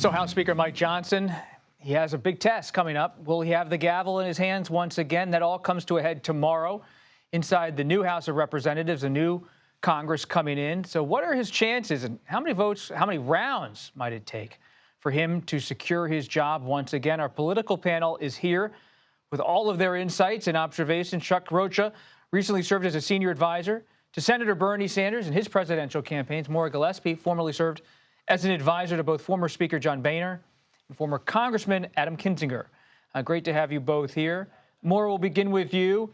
So House Speaker Mike Johnson, he has a big test coming up. Will he have the gavel in his hands once again? That all comes to a head tomorrow inside the new House of Representatives, a new Congress coming in. So what are his chances and how many votes, how many rounds might it take for him to secure his job once again? Our political panel is here with all of their insights and observations. Chuck Rocha recently served as a senior advisor to Senator Bernie Sanders in his presidential campaigns. Maura Gillespie formerly served as an advisor to both former Speaker John Boehner and former Congressman Adam Kinzinger. Great to have you both here. Maura, we'll begin with you.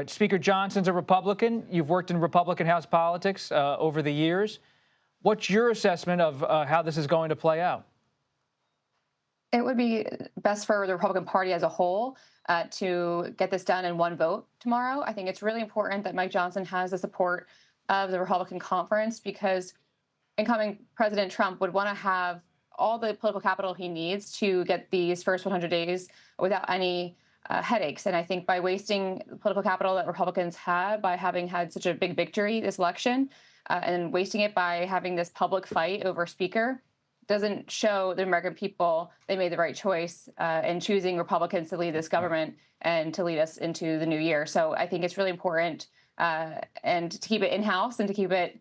Speaker Johnson's a Republican. You've worked in Republican House politics over the years. What's your assessment of how this is going to play out? It would be best for the Republican Party as a whole to get this done in one vote tomorrow. I think it's really important that Mike Johnson has the support of the Republican conference because incoming President Trump would want to have all the political capital he needs to get these first 100 days without any headaches. And I think by wasting the political capital that Republicans had by having had such a big victory this election and wasting it by having this public fight over Speaker doesn't show the American people they made the right choice in choosing Republicans to lead this government and to lead us into the new year. So I think it's really important and to keep it in-house and to keep it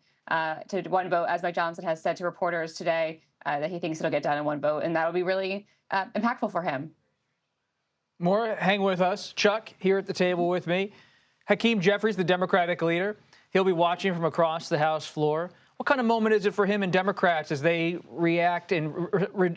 to one vote, as Mike Johnson has said to reporters today, that he thinks it'll get done in one vote, and that'll be really impactful for him. Maura, hang with us. Chuck, here at the table with me. Hakeem Jeffries, the Democratic leader. He'll be watching from across the House floor. What kind of moment is it for him and Democrats as they react and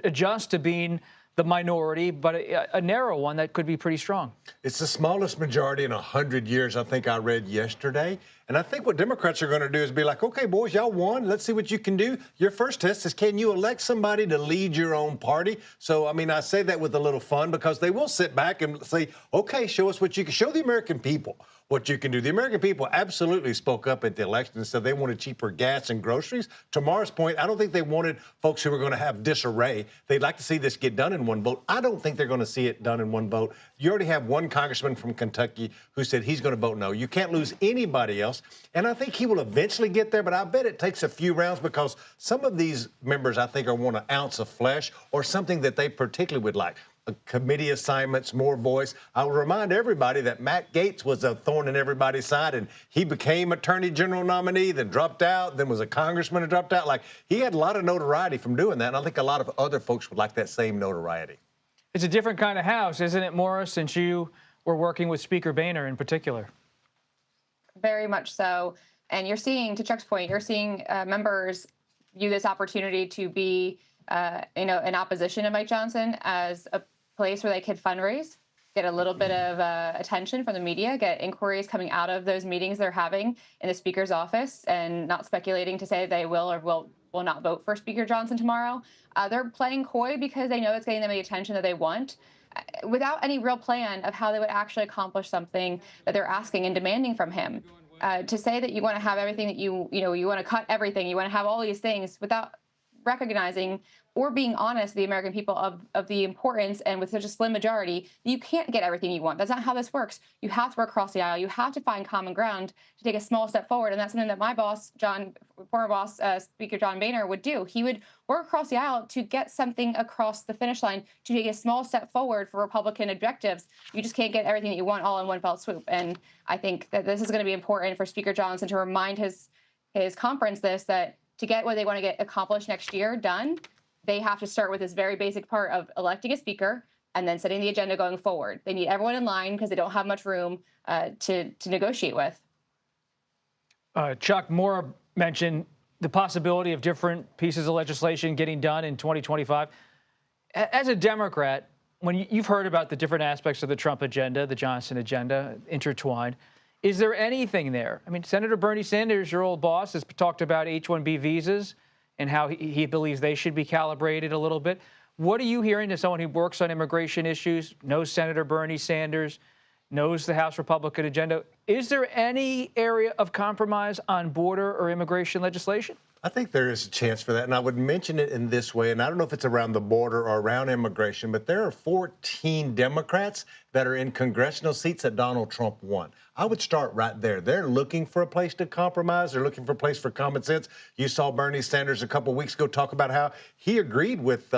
adjust to being the minority, but a narrow one that could be pretty strong? It's the smallest majority in 100 years, I think I read yesterday. And I think what Democrats are going to do is be like, okay, boys, y'all won. Let's see what you can do. Your first test is, can you elect somebody to lead your own party? So, I mean, I say that with a little fun because they will sit back and say, okay, show us what you can. Show the American people what you can do. The American people absolutely spoke up at the election and said they wanted cheaper gas and groceries. To Maura's point, I don't think they wanted folks who were going to have disarray. They'd like to see this get done in one vote. I don't think they're going to see it done in one vote. You already have one congressman from Kentucky who said he's going to vote no. You can't lose anybody else. And I think he will eventually get there, but I bet it takes a few rounds because some of these members, I think, want an ounce of flesh or something that they particularly would like. Committee assignments, more voice. I will remind everybody that Matt Gaetz was a thorn in everybody's side, and he became Attorney General nominee, then dropped out, then was a congressman and dropped out. Like, he had a lot of notoriety from doing that, and I think a lot of other folks would like that same notoriety. It's a different kind of House, isn't it, Maura, since you were working with Speaker Boehner in particular? Very much so. And you're seeing, to Chuck's point, you're seeing members view this opportunity to be, in opposition to Mike Johnson as a place where they could fundraise, get a little bit of attention from the media, get inquiries coming out of those meetings they're having in the Speaker's office, and not speculating to say they will or will not vote for Speaker Johnson tomorrow. They're playing coy because they know it's getting them the attention that they want, without any real plan of how they would actually accomplish something that they're asking and demanding from him. To say that you want to have everything that you want to cut everything, you want to have all these things without recognizing or being honest to the American people of the importance, and with such a slim majority, you can't get everything you want. That's not how this works. You have to work across the aisle. You have to find common ground to take a small step forward, and that's something that my boss, former boss, Speaker John Boehner, would do. He would work across the aisle to get something across the finish line, to take a small step forward for Republican objectives. You just can't get everything that you want all in one fell swoop, and I think that this is going to be important for Speaker Johnson to remind his conference that to get what they want to get accomplished next year done, they have to start with this very basic part of electing a speaker and then setting the agenda going forward. They need everyone in line because they don't have much room to negotiate with. Chuck, Maura mentioned the possibility of different pieces of legislation getting done in 2025. As a Democrat, when you've heard about the different aspects of the Trump agenda, the Johnson agenda intertwined, is there anything there? I mean, Senator Bernie Sanders, your old boss, has talked about H-1B visas and how he believes they should be calibrated a little bit. What are you hearing as someone who works on immigration issues, knows Senator Bernie Sanders, knows the House Republican agenda? Is there any area of compromise on border or immigration legislation? I think there is a chance for that, and I would mention it in this way, and I don't know if it's around the border or around immigration, but there are 14 Democrats that are in congressional seats that Donald Trump won. I would start right there. They're looking for a place to compromise. They're looking for a place for common sense. You saw Bernie Sanders a couple weeks ago talk about how he agreed with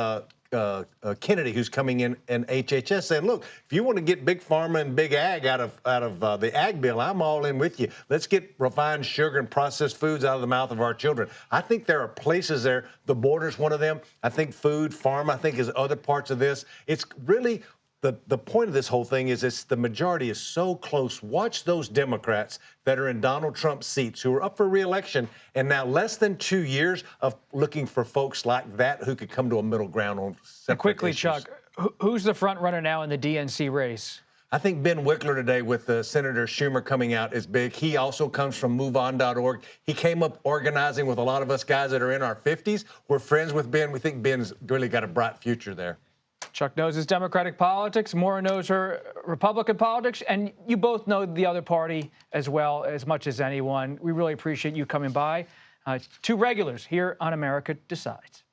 Kennedy, who's coming in and HHS, saying, look, if you want to get big pharma and big ag out of the ag bill, I'm all in with you. Let's get refined sugar and processed foods out of the mouth of our children. I think there are places there. The border's one of them. I think food, pharma, I think is other parts of this. It's really the point of this whole thing is the majority is so close. Watch those Democrats that are in Donald Trump's seats who are up for re-election, and now less than 2 years of looking for folks like that who could come to a middle ground on separate Quickly, issues. Chuck, who's the front runner now in the DNC race? I think Ben Wickler today with Senator Schumer coming out is big. He also comes from MoveOn.org. He came up organizing with a lot of us guys that are in our 50s. We're friends with Ben. We think Ben's really got a bright future there. Chuck knows his Democratic politics. Maura knows her Republican politics. And you both know the other party as well as much as anyone. We really appreciate you coming by. Two regulars here on America Decides.